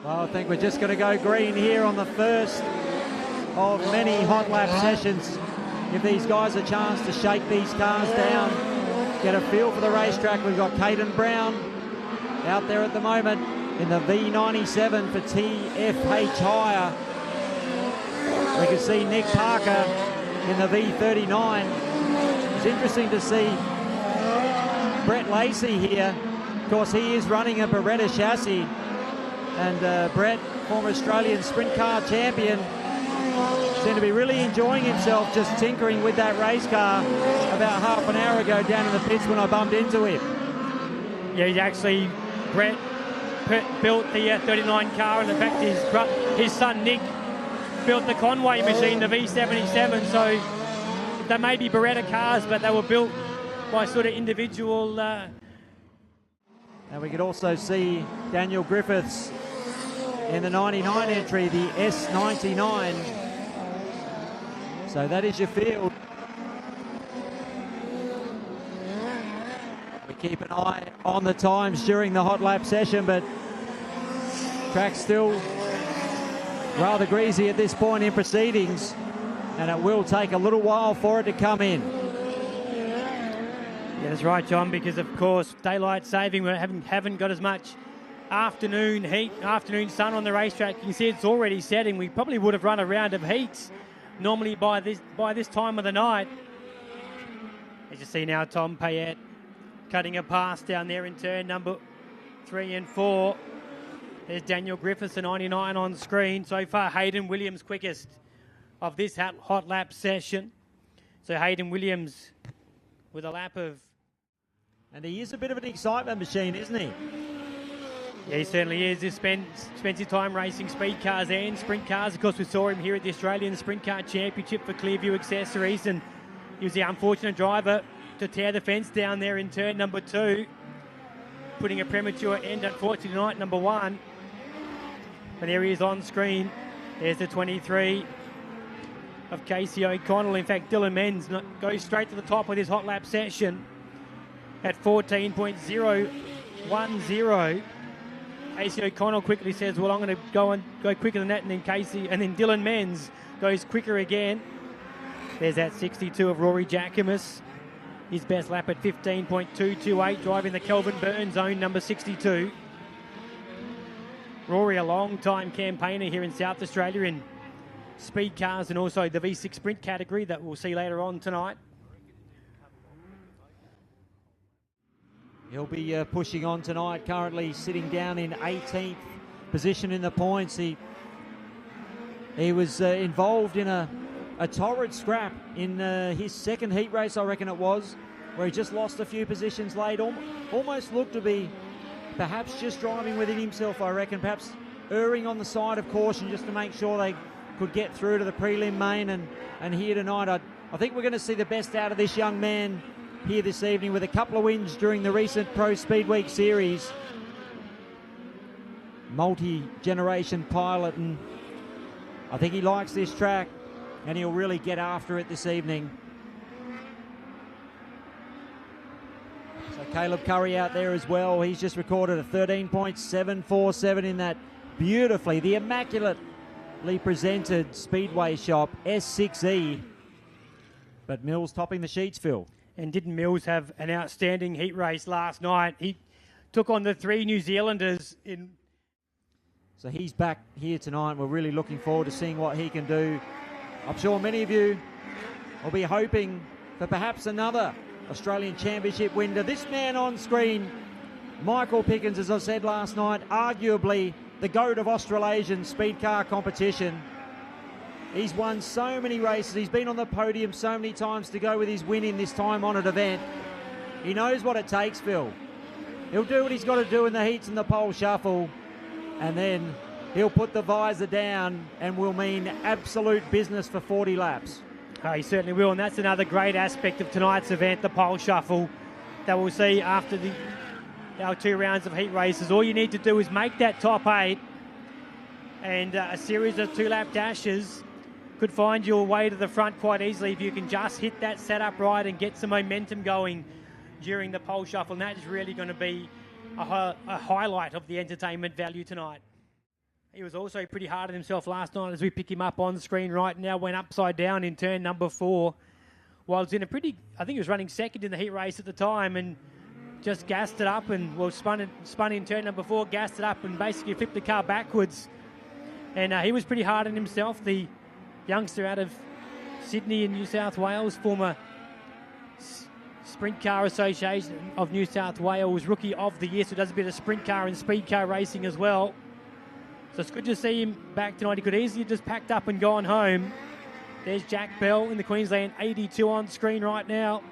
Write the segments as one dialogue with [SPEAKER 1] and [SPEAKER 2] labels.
[SPEAKER 1] Well, I think we're just going to go green here on the first of many hot lap sessions. Give these guys a chance to shake these cars down, get a feel for the racetrack. We've got Caden Brown out there at the moment in the V97 for TFH Hire. We can see Nick Parker in the V39. It's interesting to see Brett Lacey here. Of course, he is running a Beretta chassis. And Brett, former Australian sprint car champion, seemed to be really enjoying himself just tinkering with that race car about half an hour ago down in the pits when I bumped into him.
[SPEAKER 2] Yeah, he's actually, Brett built the 39 car, and in fact his son Nick built the Conway machine, the V77. So they may be Beretta cars, but they were built by sort of individual.
[SPEAKER 1] And we could also see Daniel Griffiths in the 99 entry, the S99. So that is your field. We keep an eye on the times during the hot lap session, but track's still rather greasy at this point in proceedings, and it will take a little while for it to come in.
[SPEAKER 2] Yeah, that's right, John, because of course daylight saving, we haven't got as much afternoon heat, afternoon sun on the racetrack. You can see it's already setting. We probably would have run a round of heats normally by this time of the night. As you see now, Tom Payette cutting a pass down there in turn number 3 and 4. There's Daniel Griffiths, the 99 on screen. So far, Hayden Williams quickest of this hot lap session. So Hayden Williams with a lap of...
[SPEAKER 1] And he is a bit of an excitement machine, isn't he?
[SPEAKER 2] Yeah, he certainly is. He spends his time racing speed cars and sprint cars. Of course, we saw him here at the Australian Sprint Car Championship for Clearview Accessories, and he was the unfortunate driver to tear the fence down there in turn number 2, putting a premature end, unfortunately, tonight, number 1. But there he is on screen. There's the 23 of Casey O'Connell. In fact, Dylan Menz goes straight to the top with his hot lap session at 14.010. Casey O'Connell quickly says, well, I'm going to go quicker than that, and then Dylan Menz goes quicker again. There's that 62 of Rory Jackamus. His best lap at 15.228, driving the Kelvin Burns zone, number 62. Rory, a long-time campaigner here in South Australia in speed cars and also the V6 sprint category that we'll see later on tonight.
[SPEAKER 1] He'll be pushing on tonight, currently sitting down in 18th position in the points. He was involved in a torrid scrap in his second heat race, I reckon it was, where he just lost a few positions late. Almost looked to be perhaps just driving within himself, I reckon, perhaps erring on the side of caution just to make sure they could get through to the prelim main and here tonight. I think we're going to see the best out of this young man here this evening with a couple of wins during the recent Pro Speed Week series. Multi-generation pilot, and I think he likes this track and he'll really get after it this evening. So Caleb Curry out there as well. He's just recorded a 13.747 in that the immaculately presented Speedway shop S6E. But Mills topping the sheets, Phil.
[SPEAKER 2] And didn't Mills have an outstanding heat race last night? He took on the 3 New Zealanders in...
[SPEAKER 1] So he's back here tonight. We're really looking forward to seeing what he can do. I'm sure many of you will be hoping for perhaps another Australian Championship winner. This man on screen, Michael Pickens, as I said last night, arguably the GOAT of Australasian speed car competition. He's won so many races. He's been on the podium so many times to go with his win in this time-honoured event. He knows what it takes, Phil. He'll do what he's got to do in the heats and the pole shuffle, and then he'll put the visor down and will mean absolute business for 40 laps.
[SPEAKER 2] Oh, he certainly will, and that's another great aspect of tonight's event, the pole shuffle, that we'll see after our 2 rounds of heat races. All you need to do is make that top 8, and a series of 2-lap dashes could find your way to the front quite easily if you can just hit that setup right and get some momentum going during the pole shuffle. And that is really going to be a highlight of the entertainment value tonight. He was also pretty hard on himself last night as we pick him up on screen right now. Went upside down in turn number 4. While it's in a pretty, I think he was running second in the heat race at the time and just gassed it up and, well, spun in turn number 4, gassed it up and basically flipped the car backwards. And he was pretty hard on himself, the youngster out of Sydney in New South Wales, former Sprint Car Association of New South Wales Rookie of the Year, so does a bit of sprint car and speed car racing as well. So it's good to see him back tonight. He could easily have just packed up and gone home. There's Jack Bell in the Queensland 82 on screen right now.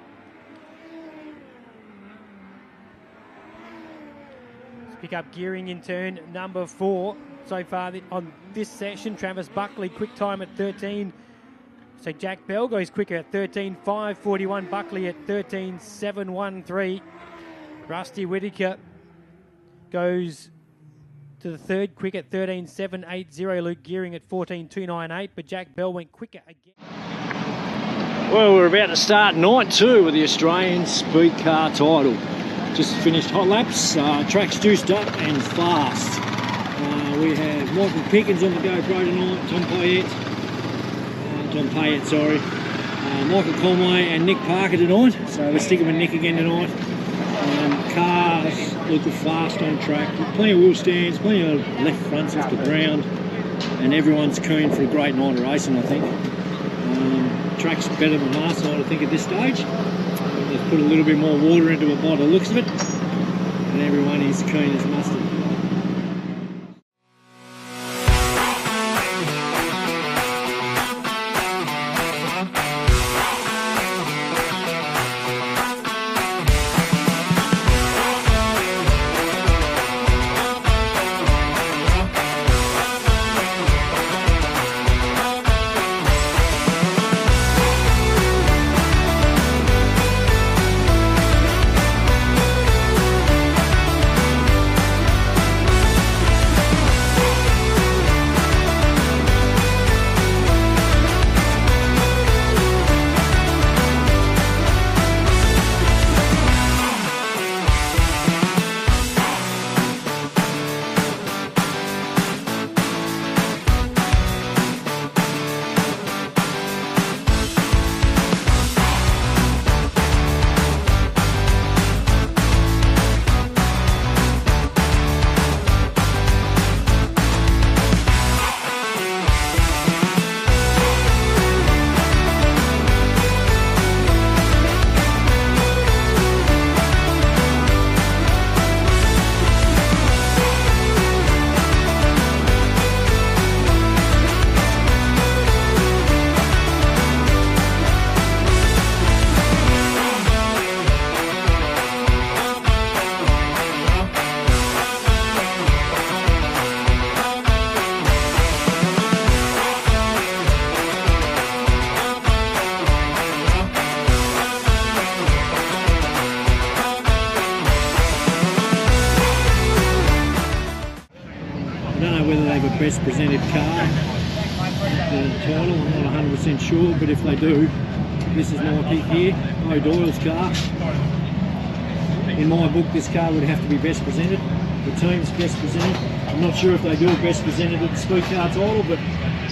[SPEAKER 2] Let's pick up gearing in turn number 4 so far on this session. Travis Buckley, quick time at 13. So Jack Bell goes quicker at 13.541. Buckley at 13.713. Rusty Whittaker goes to the third quick at 13.780. Luke Gearing at 14.298, but Jack Bell went quicker again.
[SPEAKER 3] Well, we're about to start night 2 with the Australian Speed Car title. Just finished hot laps, track's juiced up and fast. We have Michael Pickens on the GoPro tonight, Tom Payette, Michael Conway and Nick Parker tonight, so we're sticking with Nick again tonight. Cars look fast on track, plenty of wheel stands, plenty of left fronts off the ground, and everyone's keen for a great night of racing, I think. Track's better than last night, I think, at this stage. They've put a little bit more water into it by the looks of it, and everyone is keen as mustard. Best presented car, the title, I'm not 100% sure, but if they do, this is my pick here, O'Doyle's car. In my book, this car would have to be best presented. The team's best presented. I'm not sure if they do best presented at the Speed Car title, but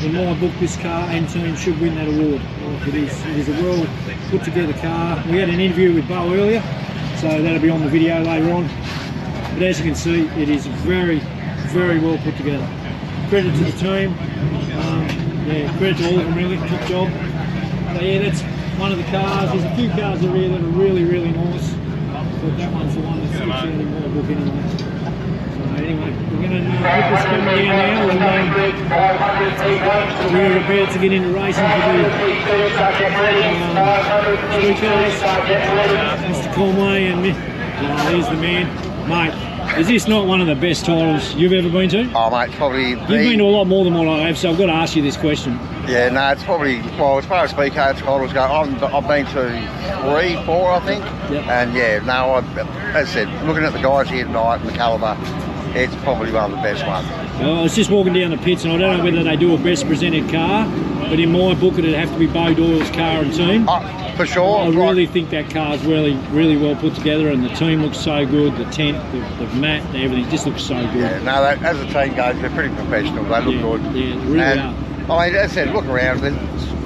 [SPEAKER 3] in my book, this car and team should win that award. It is a well put together car. We had an interview with Bo earlier, so that'll be on the video later on. But as you can see, it is very, very well put together. Credit to the team, credit to all of them really, top job. So yeah, that's one of the cars. There's a few cars over here that are really, really nice, but that one's the one that sticks out in my book anyway. So anyway, we're going to put this coming down now, and we're about to get into racing for the Speed Cars. Mr. Conway and here's the man, mate. Is this not one of the best titles you've ever been to?
[SPEAKER 4] Oh, mate, probably.
[SPEAKER 3] You've been to a lot more than what I have, so I've got to ask you this question.
[SPEAKER 4] Yeah, no, it's probably, well, as far as Speedcar titles go, I've been to 3, 4, I think.
[SPEAKER 3] Yep.
[SPEAKER 4] And yeah, no, as I said, looking at the guys here tonight and the calibre, it's probably one of the best ones.
[SPEAKER 3] Well, I was just walking down the pits, and I don't know whether they do a best presented car but in my book it'd have to be Bo Doyle's car and team.
[SPEAKER 4] For sure.
[SPEAKER 3] I really think that car's really well put together, and the team looks so good. The tent, the mat, everything just looks so good.
[SPEAKER 4] Yeah, no, as the team goes, they're pretty professional. They look good.
[SPEAKER 3] Yeah, they really are.
[SPEAKER 4] I mean, as I said, look around.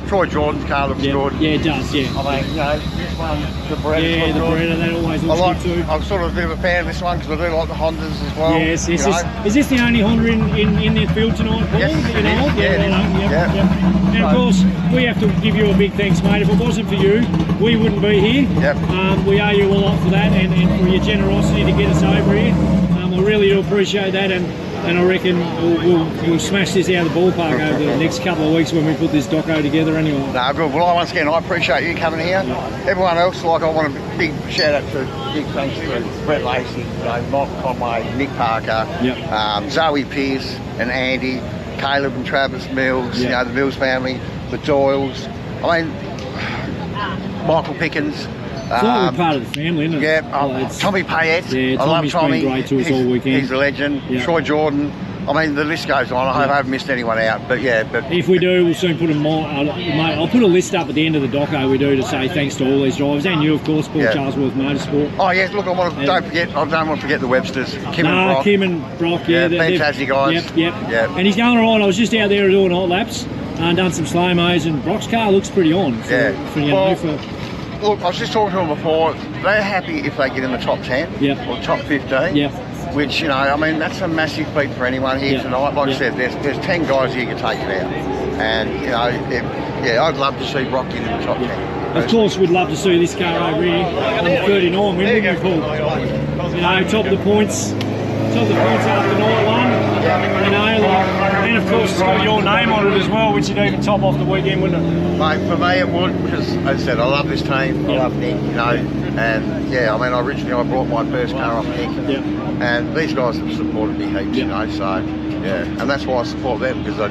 [SPEAKER 4] Troy Jordan's car looks good.
[SPEAKER 3] Yeah, it does, yeah.
[SPEAKER 4] I mean, you know, this one, the Beretta.
[SPEAKER 3] Yeah, the Beretta, that always looks good too.
[SPEAKER 4] I'm sort of a bit of a fan of this one because I do like the Hondas as well.
[SPEAKER 3] Yes. Is this the only Honda in the field tonight, Paul?
[SPEAKER 4] Yes, it is.
[SPEAKER 3] Yeah. And of course, we have to give you a big thanks, mate. If it wasn't for you, we wouldn't be here.
[SPEAKER 4] Yep.
[SPEAKER 3] We owe you a lot for that, and for your generosity to get us over here. I really do appreciate that, and I reckon we'll smash this out of the ballpark over the next couple of weeks when we put this doco together anyway.
[SPEAKER 4] No, good. Well, once again, I appreciate you coming here. Everyone else, like, I want a big shout out to, big thanks to Brett Lacey, you know, Mike Conway, Nick Parker, Zoe Pearce and Andy, Caleb and Travis Mills, you know, the Mills family, the Doyles. I mean, Michael Pickens.
[SPEAKER 3] It's like we're part of the family, isn't it?
[SPEAKER 4] Yeah, Tommy Payette.
[SPEAKER 3] Yeah,
[SPEAKER 4] I love Tommy.
[SPEAKER 3] Been great to us all weekend.
[SPEAKER 4] He's a legend. Troy Jordan. I mean, the list goes on. I hope I haven't missed anyone out, but if
[SPEAKER 3] we do, we'll soon put them more. I'll put a list up at the end of the doco we do to say thanks to all these drivers and you, of course, Paul Charlesworth Motorsport.
[SPEAKER 4] Oh yes, look, I don't want to forget the Websters. Kim and Brock.
[SPEAKER 3] Yeah,
[SPEAKER 4] fantastic guys.
[SPEAKER 3] Yep. And he's going all right. I was just out there doing hot laps and done some slow mos, and Brock's car looks pretty on. Look,
[SPEAKER 4] I was just talking to them before. They're happy if they get in the top 10 or top 15. Which, you know, I mean, that's a massive feat for anyone here tonight. Like I said, there's 10 guys here who can take it out. And, you know, I'd love to see Brock get in the top 10.
[SPEAKER 3] Of course, we'd love to see this car over here on the 39 win, wouldn't we, Paul? You know, top of the points after night one. You know, and of course it's got your name on it as well, which you'd even top off the weekend, wouldn't it?
[SPEAKER 4] Mate, for me it would, because as I said, I love this team, I love Nick, you know, and I mean, originally I brought my first car off Nick, and these guys have supported me heaps, you know, so and that's why I support them, because I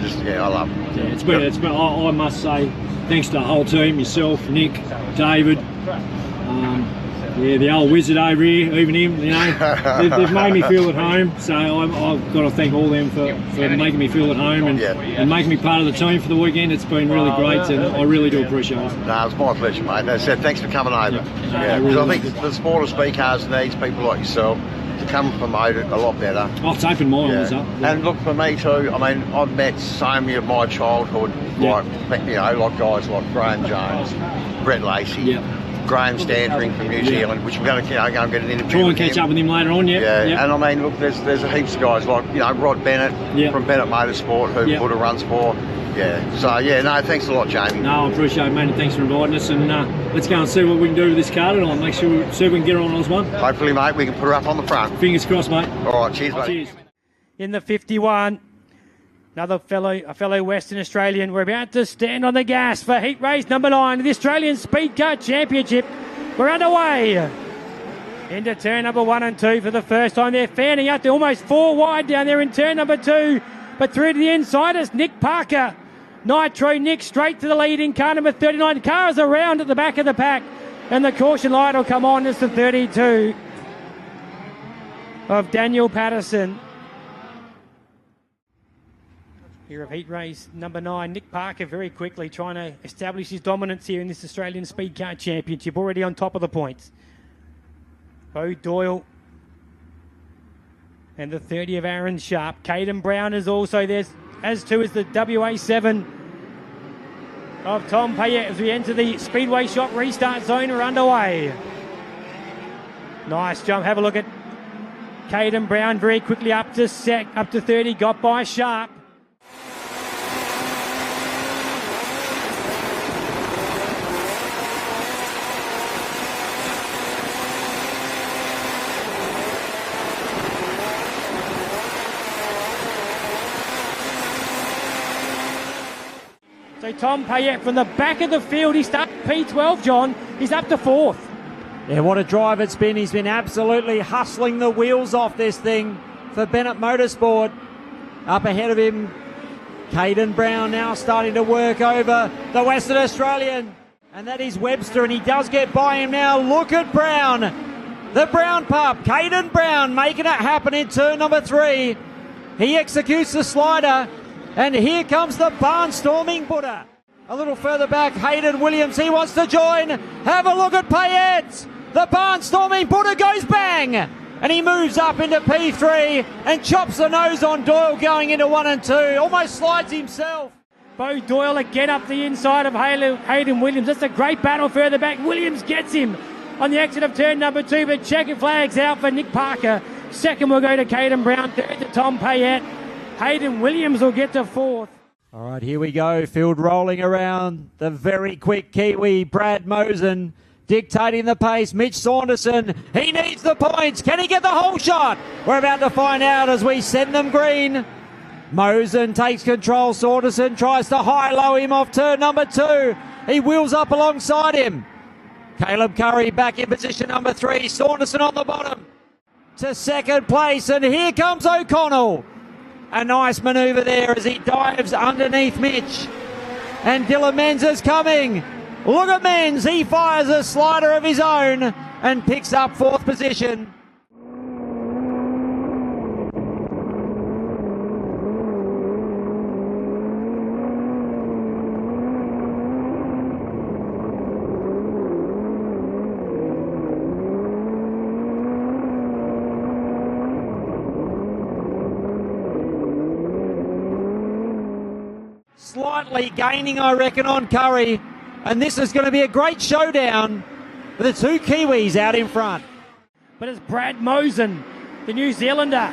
[SPEAKER 4] love them.
[SPEAKER 3] It's been, I must say, thanks to the whole team, yourself, Nick, David, the old wizard over here, even him, you know, they've made me feel at home, so I've got to thank all them for making me feel at home and making me part of the team for the weekend. It's been really great, and I really do appreciate it.
[SPEAKER 4] No, it's my pleasure, mate. As I said, thanks for coming over. Because I think the sport of Speedcars needs people like yourself to come and promote it a lot better.
[SPEAKER 3] It's opened my eyes up.
[SPEAKER 4] And look, for me too, I mean, I've met so many of my childhood, like, you know, like guys like Graham Jones, Brett Lacey, Graham Standring from New Zealand, which we're going to go and get an interview.
[SPEAKER 3] Try and catch up with him later on,
[SPEAKER 4] and I mean, look, there's a heaps of guys like, you know, Rod Bennett from Bennett Motorsport, who Buddha runs for. No, thanks a lot, Jamie.
[SPEAKER 3] No, I appreciate it, mate, and thanks for inviting us, and let's go and see what we can do with this car tonight. Make sure we can get her on Oz1.
[SPEAKER 4] Hopefully, mate, we can put her up on the front.
[SPEAKER 3] Fingers crossed, mate.
[SPEAKER 4] All right, cheers, mate.
[SPEAKER 3] Cheers.
[SPEAKER 2] In the 51, a fellow Western Australian. We're about to stand on the gas for heat race number 9 of the Australian Speedcar Championship. We're underway into turn number 1 and 2 for the first time. They're fanning out to almost 4 wide down there in turn number 2, but through to the inside is Nick Parker. Nitro Nick straight to the lead in car number 39. Cars around at the back of the pack, and the caution light will come on. It's the 32 of Daniel Patterson. Here of heat race number 9, Nick Parker very quickly trying to establish his dominance here in this Australian Speedcar Championship, already on top of the points. Bo Doyle and the 30 of Aaron Sharp. Caden Brown is also there, as too is the WA7 of Tom Payette. As we enter the Speedway Shop restart zone, we're underway. Nice jump. Have a look at Caden Brown very quickly up to 30, got by Sharp. So Tom Payette from the back of the field, he started P12, John. He's up to 4th.
[SPEAKER 1] Yeah, what a drive it's been. He's been absolutely hustling the wheels off this thing for Bennett Motorsport. Up ahead of him, Caden Brown now starting to work over the Western Australian. And that is Webster, and he does get by him now. Look at Brown. The Brown pup, Caden Brown, making it happen in turn number 3. He executes the slider. And here comes the barnstorming Buddha. A little further back, Hayden Williams, he wants to join. Have a look at Payette. The barnstorming Buddha goes bang. And he moves up into P3 and chops the nose on Doyle going into 1 and 2. Almost slides himself.
[SPEAKER 2] Bo Doyle again up the inside of Hayden Williams. That's a great battle further back. Williams gets him on the exit of turn number 2, but checkered flags out for Nick Parker. Second will go to Caden Brown. Third to Tom Payette. Hayden Williams will get to 4th.
[SPEAKER 1] All right, here we go. Field rolling around. The very quick Kiwi, Brad Mosen, dictating the pace. Mitch Saunderson, he needs the points. Can he get the whole shot? We're about to find out as we send them green. Mosen takes control. Saunderson tries to high-low him off turn number 2. He wheels up alongside him. Caleb Curry back in position number 3. Saunderson on the bottom to second place. And here comes O'Connell. A nice manoeuvre there as he dives underneath Mitch. And Dylan Menz is coming. Look at Menz. He fires a slider of his own and picks up 4th position. Slightly gaining, I reckon, on Curry. And this is going to be a great showdown with the 2 Kiwis out in front.
[SPEAKER 2] But it's Brad Mosen, the New Zealander,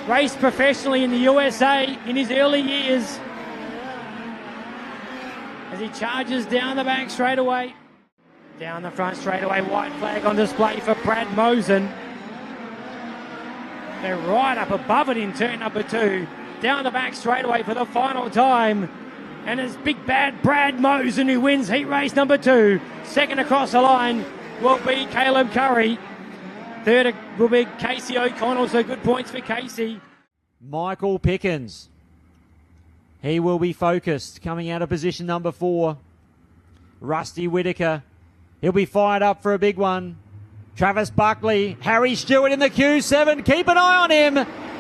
[SPEAKER 2] raced professionally in the USA in his early years, as he charges down the back straight away. Down the front straight away, white flag on display for Brad Mosen. They're right up above it in turn number 2. Down the back straight away for the final time. And it's big bad Brad Mosen who wins heat race number 2. Second across the line will be Caleb Curry. Third will be Casey O'Connell, so good points for Casey.
[SPEAKER 1] Michael Pickens. He will be focused, coming out of position number 4. Rusty Whitaker. He'll be fired up for a big one. Travis Buckley. Harry Stewart in the Q7. Keep an eye on him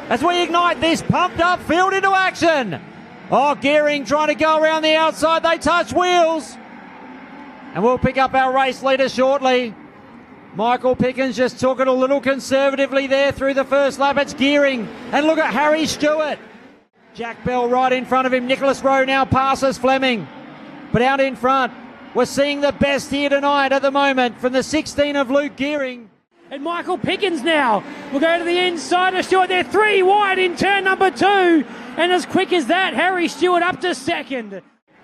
[SPEAKER 1] as we ignite this pumped up field into action. Oh, Gearing trying to go around the outside. They touch wheels. And we'll pick up our race leader shortly. Michael Pickens just took it a little conservatively there through the first lap. It's Gearing. And look at Harry Stewart. Jack Bell right in front of him. Nicholas Rowe now passes Fleming. But out in front, we're seeing the best here tonight at the moment from the 16 of Luke Gearing.
[SPEAKER 2] And Michael Pickens now will go to the inside of Stewart. They're 3 wide in turn number 2. And as quick as that, Harry Stewart up to second.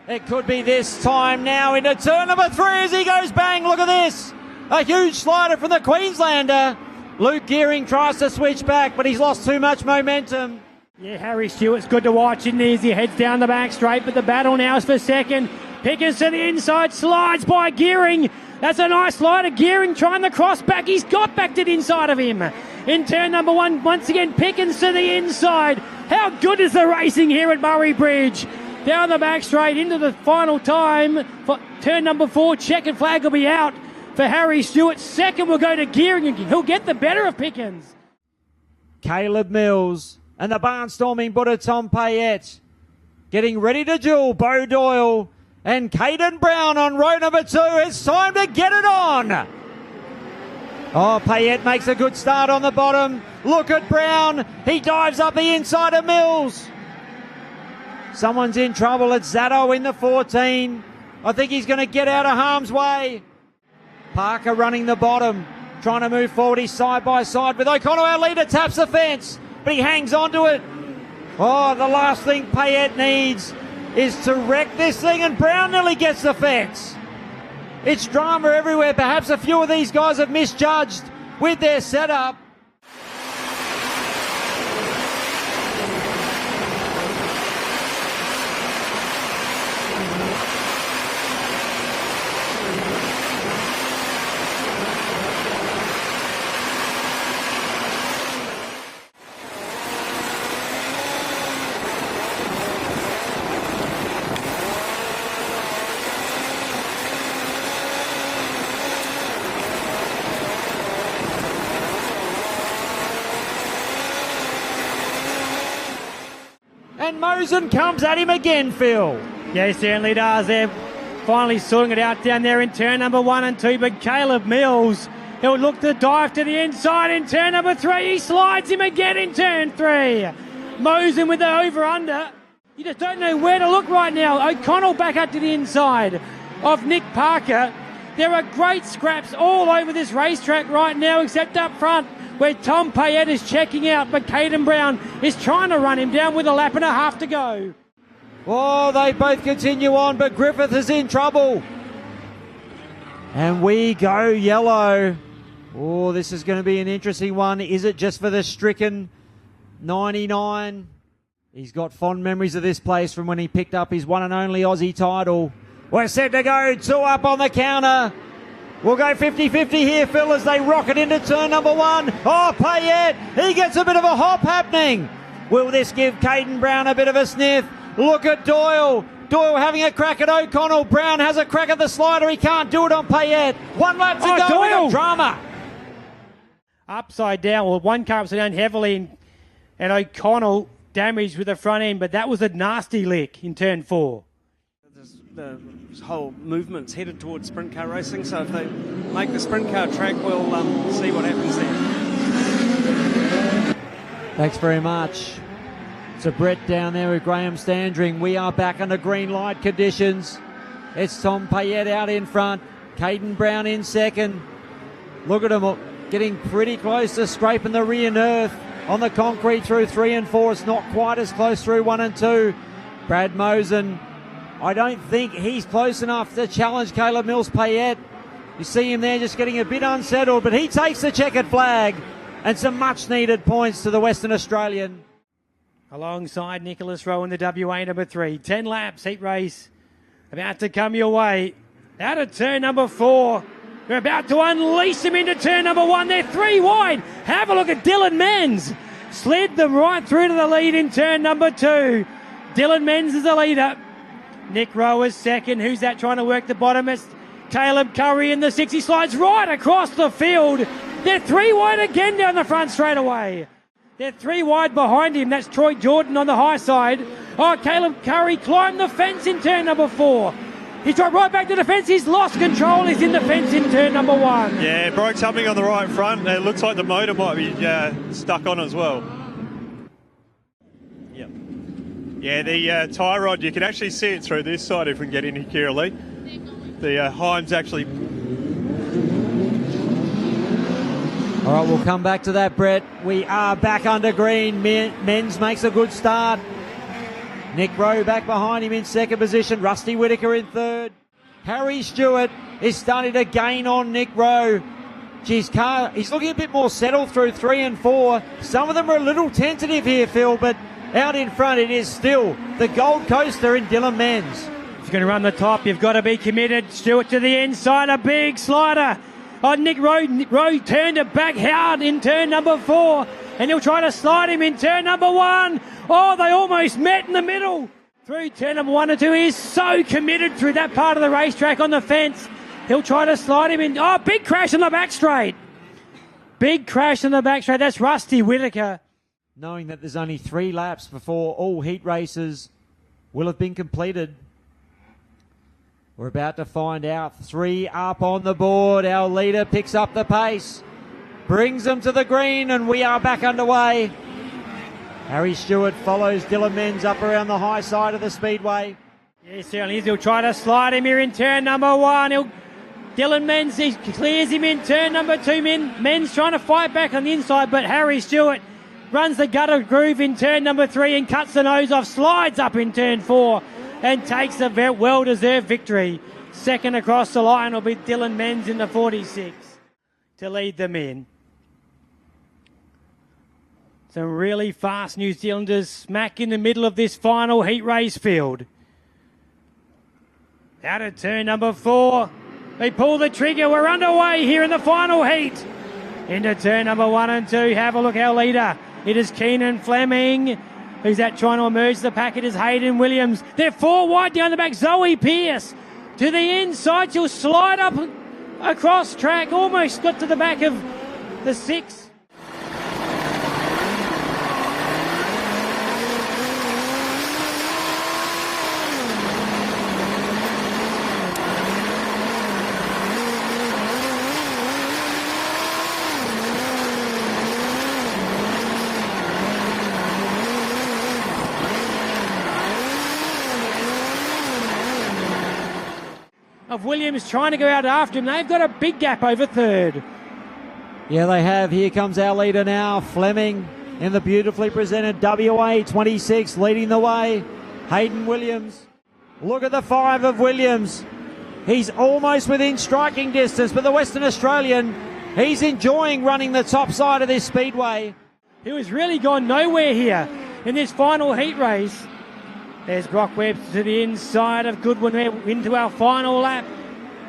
[SPEAKER 1] It could be this time now into turn number 3 as he goes bang. Look at this. A huge slider from the Queenslander. Luke Gearing tries to switch back, but he's lost too much momentum.
[SPEAKER 2] Yeah, Harry Stewart's good to watch in there as he heads down the back straight, but the battle now is for second. Pickens to the inside, slides by Gearing. That's a nice slider. Gearing trying the cross back. He's got back to the inside of him. In turn number 1, once again, Pickens to the inside. How good is the racing here at Murray Bridge? Down the back straight into the final time. For turn number 4, checkered flag will be out for Harry Stewart. Second will go to Gearing, and he'll get the better of Pickens.
[SPEAKER 1] Caleb Mills and the barnstorming Buddha Tom Payette getting ready to duel Bo Doyle and Caden Brown on row number 2. It's time to get it on. Oh, Payette makes a good start on the bottom. Look at Brown. He dives up the inside of Mills. Someone's in trouble. It's Zato in the 14. I think he's going to get out of harm's way. Parker running the bottom, trying to move forward. He's side by side with O'Connell. Our leader taps the fence, but he hangs on to it. Oh, the last thing Payette needs is to wreck this thing, and Brown nearly gets the fence. It's drama everywhere. Perhaps a few of these guys have misjudged with their setup. And Mosen comes at him again, Phil.
[SPEAKER 2] Yeah, he certainly does there. finally sorting it out down there in turn number 1 and 2, but Caleb Mills, he'll look to dive to the inside in turn number 3. He slides him again in turn 3. Mosen with the over-under. You just don't know where to look right now. O'Connell back up to the inside of Nick Parker. There are great scraps all over this racetrack right now, except up front where Tom Payette is checking out, but Caden Brown is trying to run him down with a lap and a half to go.
[SPEAKER 1] Oh, they both continue on, but Griffith is in trouble. And we go yellow. Oh, this is going to be an interesting one. Is it just for the stricken 99? He's got fond memories of this place from when he picked up his one and only Aussie title. We're set to go, 2 up on the counter. We'll go 50-50 here, Phil, as they rocket into turn number 1. Oh, Payette, he gets a bit of a hop happening. Will this give Caden Brown a bit of a sniff? Look at Doyle. Doyle having a crack at O'Connell. Brown has a crack at the slider. He can't do it on Payette. 1 lap to go.
[SPEAKER 2] Doyle.
[SPEAKER 1] Drama.
[SPEAKER 2] Upside down, well, one car upside down heavily, and O'Connell damaged with the front end, but that was a nasty lick in turn 4.
[SPEAKER 5] The whole movement's headed towards sprint car racing, so if they make the sprint car track, we'll see what happens there.
[SPEAKER 1] Thanks very much. So Brett down there with Graham Standring. We are back under green light conditions. It's Tom Payette out in front. Caden Brown in second. Look at him getting pretty close to scraping the rear earth on the concrete through 3 and 4. It's not quite as close through 1 and 2. Brad Mosen, I don't think he's close enough to challenge Caleb Mills Payette. You see him there just getting a bit unsettled, but he takes the checkered flag and some much needed points to the Western Australian.
[SPEAKER 2] Alongside Nicholas Rowe in the WA number 3. 10 laps, heat race about to come your way. Out of turn number 4. They're about to unleash them into turn number 1. They're 3 wide. Have a look at Dylan Menz. Slid them right through to the lead in turn number 2. Dylan Menz is the leader. Nick Rowe is second. Who's that trying to work the bottom? It's Caleb Curry in the 6. He slides right across the field. They're 3 wide again down the front straight away. They're 3 wide behind him. That's Troy Jordan on the high side. Oh, Caleb Curry climbed the fence in turn number 4. He's dropped right back to the fence. He's lost control. He's in the fence in turn number 1.
[SPEAKER 6] Yeah, broke something on the right front. It looks like the motor might be stuck on as well. Yep. Yeah, the tie rod, you can actually see it through this side if we can get in here, Lee. The Heim's actually...
[SPEAKER 1] All right, we'll come back to that, Brett. We are back under green. Menz makes a good start. Nick Rowe back behind him in second position. Rusty Whittaker in third. Harry Stewart is starting to gain on Nick Rowe. Geez, he's looking a bit more settled through 3 and 4. Some of them are a little tentative here, Phil, but out in front it is still the Gold Coaster in Dylan Menz.
[SPEAKER 2] If you're going to run the top, you've got to be committed. Stewart to the inside, a big slider. Oh, Nick Rowe turned it back hard in turn number 4, and he'll try to slide him in turn number 1. Oh, they almost met in the middle. Through turn number 1 and 2, he's so committed through that part of the racetrack on the fence. He'll try to slide him in. Oh, big crash on the back straight. Big crash on the back straight. That's Rusty Whittaker.
[SPEAKER 1] Knowing that there's only 3 laps before all heat races will have been completed. We're about to find out. 3 up on the board. Our leader picks up the pace. Brings them to the green, and we are back underway. Harry Stewart follows Dylan Menz up around the high side of the speedway.
[SPEAKER 2] Yes, certainly is. He'll try to slide him here in turn number 1. Dylan Menz, he clears him in turn number 2. Menz trying to fight back on the inside, but Harry Stewart runs the gutter groove in turn number 3 and cuts the nose off, slides up in turn 4 and takes a very well-deserved victory. Second across the line will be Dylan Menz in the 46 to lead them in. Some really fast New Zealanders smack in the middle of this final heat race field. Out of turn number 4. They pull the trigger. We're underway here in the final heat. Into turn number 1 and 2. Have a look, our leader. It is Keenan Fleming. Who's that trying to emerge the pack? It is Hayden Williams. They're 4 wide down the back. Zoe Pearce to the inside. She'll slide up across track. Almost got to the back of the 6. of Williams trying to go out after him. They've got a big gap over third.
[SPEAKER 1] Yeah, they have. Here comes our leader now, Fleming, in the beautifully presented WA 26, leading the way. Hayden Williams. Look at the 5 of Williams. He's almost within striking distance, but the Western Australian, he's enjoying running the top side of this speedway.
[SPEAKER 2] He was really gone nowhere here in this final heat race. There's Brock Webb to the inside of Goodwin into our final lap.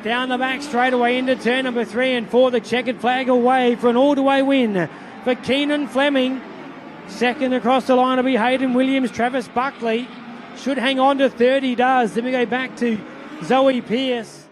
[SPEAKER 2] Down the back straight away into turn number 3 and 4. The checkered flag away for an all-the-way win for Keenan Fleming. Second across the line will be Hayden Williams. Travis Buckley should hang on to third. He does. Then we go back to Zoe Pearce.